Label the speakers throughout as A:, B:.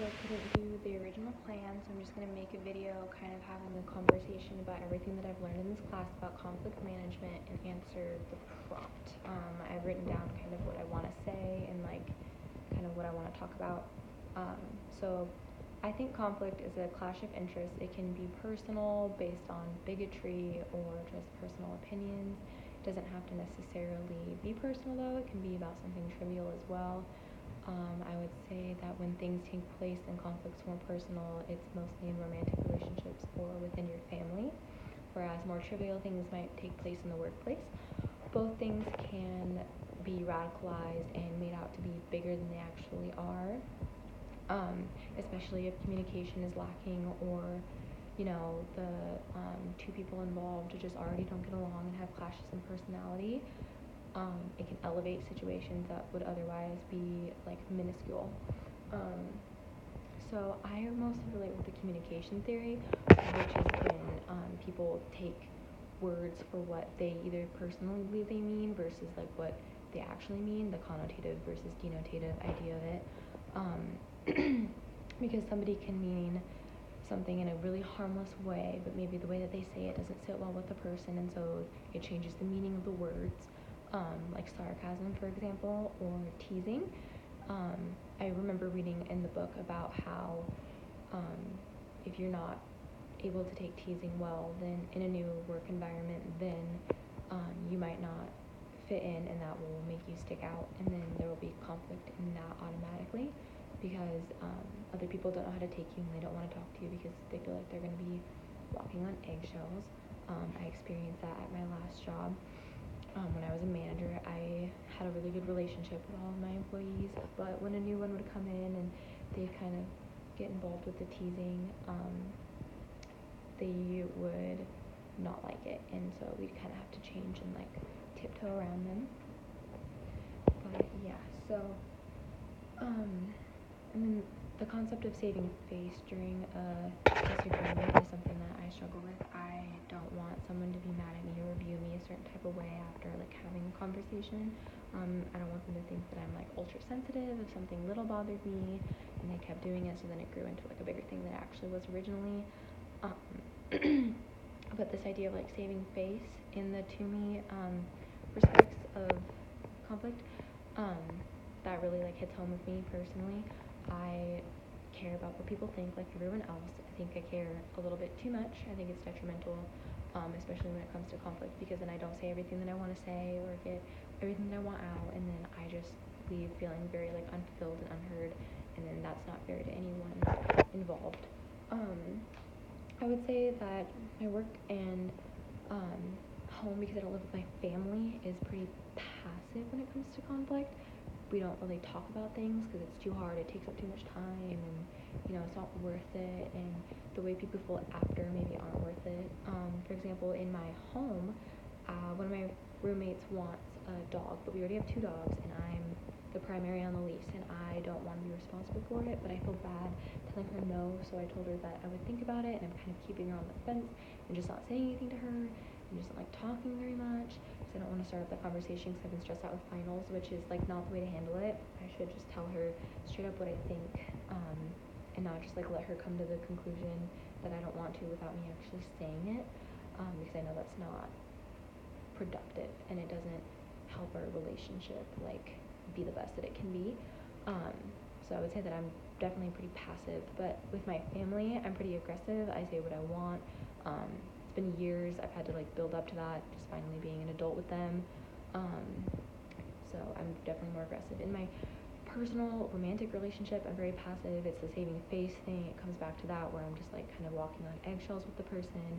A: I couldn't do the original plan, so I'm just going to make a video kind of having a conversation about everything that I've learned in this class about conflict management and answer the prompt. I've written down kind of what I want to say and like kind of what I want to talk about. So I think conflict is a clash of interests. It can be personal, based on bigotry or just personal opinions. It doesn't have to necessarily be personal though. It can be about something trivial as well. I would say that when things take place and conflicts more personal, it's mostly in romantic relationships or within your family, whereas more trivial things might take place in the workplace. Both things can be radicalized and made out to be bigger than they actually are, especially if communication is lacking or the two people involved just already don't get along and have clashes in personality. It can elevate situations that would otherwise be like minuscule. So I mostly relate with the communication theory, which is when people take words for what they either personally they mean versus like what they actually mean, the connotative versus denotative idea of it. Because somebody can mean something in a really harmless way, but maybe the way that they say it doesn't sit well with the person, and so it changes the meaning of the words, like sarcasm, for example, or teasing. I remember reading in the book about how if you're not able to take teasing well, then in a new work environment, then you might not fit in, and that will make you stick out, and then there will be conflict in that automatically because other people don't know how to take you and they don't want to talk to you because they feel like they're going to be walking on eggshells. I experienced that at my last job. When I was a manager, I had a really good relationship with all of my employees, but when a new one would come in and they kind of get involved with the teasing, they would not like it, and so we'd kind of have to change and like tiptoe around them. But yeah, so and then the concept of saving face during a disagreement is something that I struggle with. I don't want someone to be mad at me or view me a certain type of way after like having a conversation. I don't want them to think that I'm like ultra sensitive if something little bothered me and they kept doing it, so then it grew into like a bigger thing than it actually was originally. But this idea of like saving face in the to me respects of conflict, that really like hits home with me personally. I care about what people think like everyone else. I think I care a little bit too much. I think it's detrimental, especially when it comes to conflict, because then I don't say everything that I want to say or get everything that I want out, and then I just leave feeling very like unfulfilled and unheard, and then that's not fair to anyone involved. I would say that my work and home, because I don't live with my family, is pretty passive when it comes to conflict. We don't really talk about things because it's too hard, it takes up too much time, and it's not worth it, and the way people feel after maybe aren't worth it. For example, in my home, one of my roommates wants a dog, but we already have two dogs, and I'm the primary on the lease, and I don't want to be responsible for it, but I feel bad telling her no, so I told her that I would think about it, and I'm kind of keeping her on the fence and just not saying anything to her, and just not like talking very much, because I don't want to start up that conversation because I've been stressed out with finals, which is like not the way to handle it. I should just tell her straight up what I think, and not just like let her come to the conclusion that I don't want to without me actually saying it, because I know that's not productive and it doesn't help our relationship like be the best that it can be. So I would say that I'm definitely pretty passive, but with my family, I'm pretty aggressive. I say what I want. It's been years I've had to like build up to that, just finally being an adult with them. So I'm definitely more aggressive. In my personal romantic relationship, I'm very passive. It's the saving face thing. It comes back to that where I'm just like kind of walking on eggshells with the person.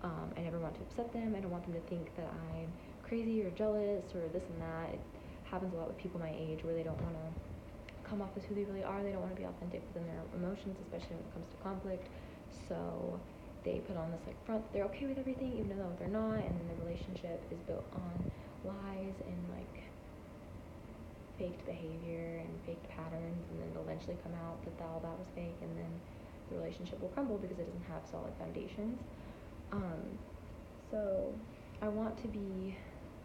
A: I never want to upset them. I don't want them to think that I'm crazy or jealous or this and that. It happens a lot with people my age where they don't want to come off as who they really are. They don't want to be authentic within their emotions, especially when it comes to conflict. So they put on this like front, they're okay with everything even though they're not, and then the relationship is built on lies and like faked behavior and faked patterns, and then it'll eventually come out that all that was fake, and then the relationship will crumble because it doesn't have solid foundations. So I want to be,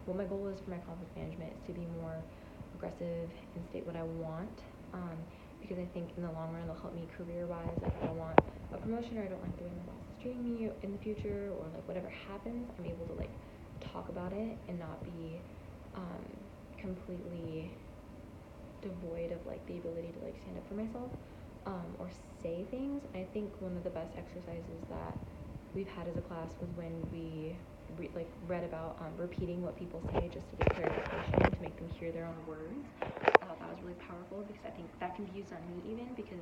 A: what my goal is for my conflict management is to be more aggressive and state what I want, because I think in the long run they'll help me career-wise. Like if I want a promotion or I don't like the way my boss is treating me in the future, or like whatever happens, I'm able to like talk about it and not be completely devoid of like the ability to like stand up for myself, or say things. I think one of the best exercises that we've had as a class was when we read about repeating what people say just to get clarification, to make them hear their own words. I thought that was really powerful because I think that can be used on me even, because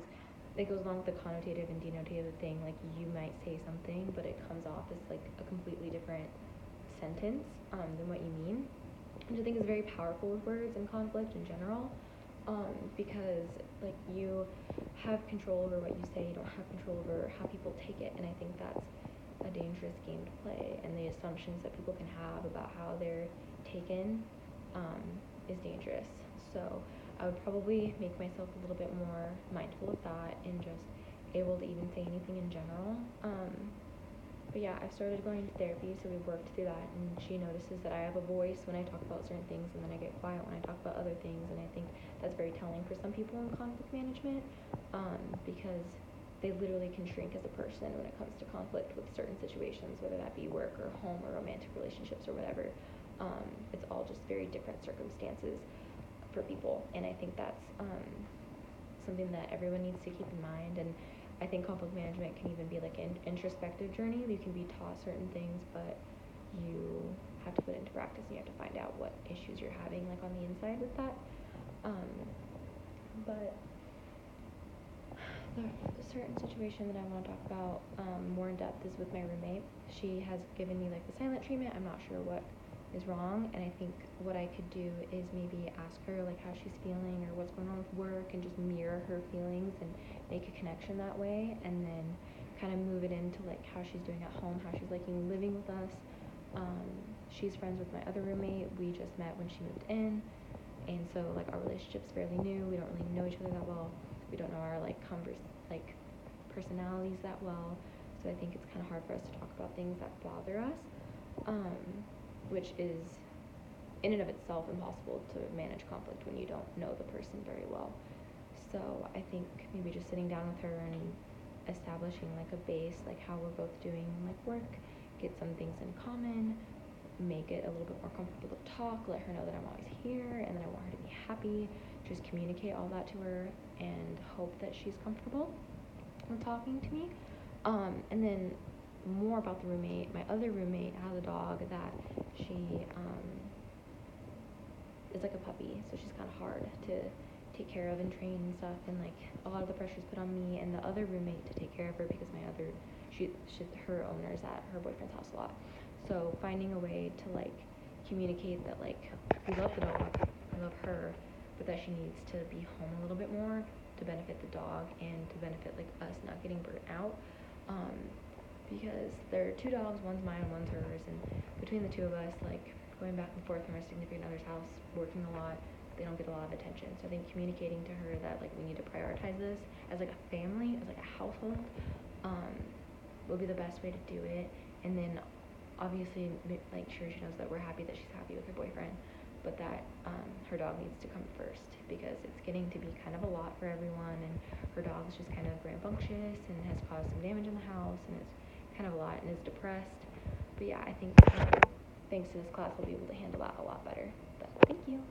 A: it goes along with the connotative and denotative thing. Like you might say something, but it comes off as like a completely different sentence than what you mean, which I think is very powerful with words and conflict in general, because like you have control over what you say, you don't have control over how people take it, and I think that's a dangerous game to play, and the assumptions that people can have about how they're taken is dangerous. So I would probably make myself a little bit more mindful of that and just able to even say anything in general. But yeah, I've started going to therapy, so we worked through that, and she notices that I have a voice when I talk about certain things, and then I get quiet when I talk about other things, and I think that's very telling for some people in conflict management, because they literally can shrink as a person when it comes to conflict with certain situations, whether that be work or home or romantic relationships or whatever. It's all just very different circumstances for people, and I think that's something that everyone needs to keep in mind. And I think conflict management can even be like an introspective journey. You can be taught certain things, but you have to put it into practice, and you have to find out what issues you're having like on the inside with that. But the certain situation that I want to talk about more in depth is with my roommate. She has given me like the silent treatment. I'm not sure what is wrong, and I think what I could do is maybe ask her like how she's feeling or what's going on with work, and just mirror her feelings and make a connection that way, and then kind of move it into like how she's doing at home, how she's liking living with us. She's friends with my other roommate. We just met when she moved in, and so like our relationship's fairly new. We don't really know each other that well. We don't know our like personalities that well, so I think it's kind of hard for us to talk about things that bother us, which is in and of itself impossible to manage conflict when you don't know the person very well. So I think maybe just sitting down with her and establishing like a base, like how we're both doing like work, get some things in common, make it a little bit more comfortable to talk, let her know that I'm always here and that I want her to be happy, just communicate all that to her and hope that she's comfortable with talking to me. And then more about the roommate. My other roommate has a dog that she is like a puppy, so she's kind of hard to take care of and train and stuff, and like a lot of the pressure is put on me and the other roommate to take care of her, because her owner's at her boyfriend's house a lot. So finding a way to like communicate that like we love the dog, we love her, but that she needs to be home a little bit more to benefit the dog and to benefit like us not getting burnt out, because there are two dogs, one's mine and one's hers, and between the two of us, like going back and forth from our significant other's house, working a lot, they don't get a lot of attention. So I think communicating to her that like we need to prioritize this as like a family, as like a household, will be the best way to do it. And then obviously make sure she knows that we're happy that she's happy with her boyfriend, but that her dog needs to come first, because it's getting to be kind of a lot for everyone, and her dog's just kind of rambunctious and has caused some damage in the house, and it's kind of a lot, and is depressed. But yeah, I think thanks to this class we'll be able to handle that a lot better. But thank you.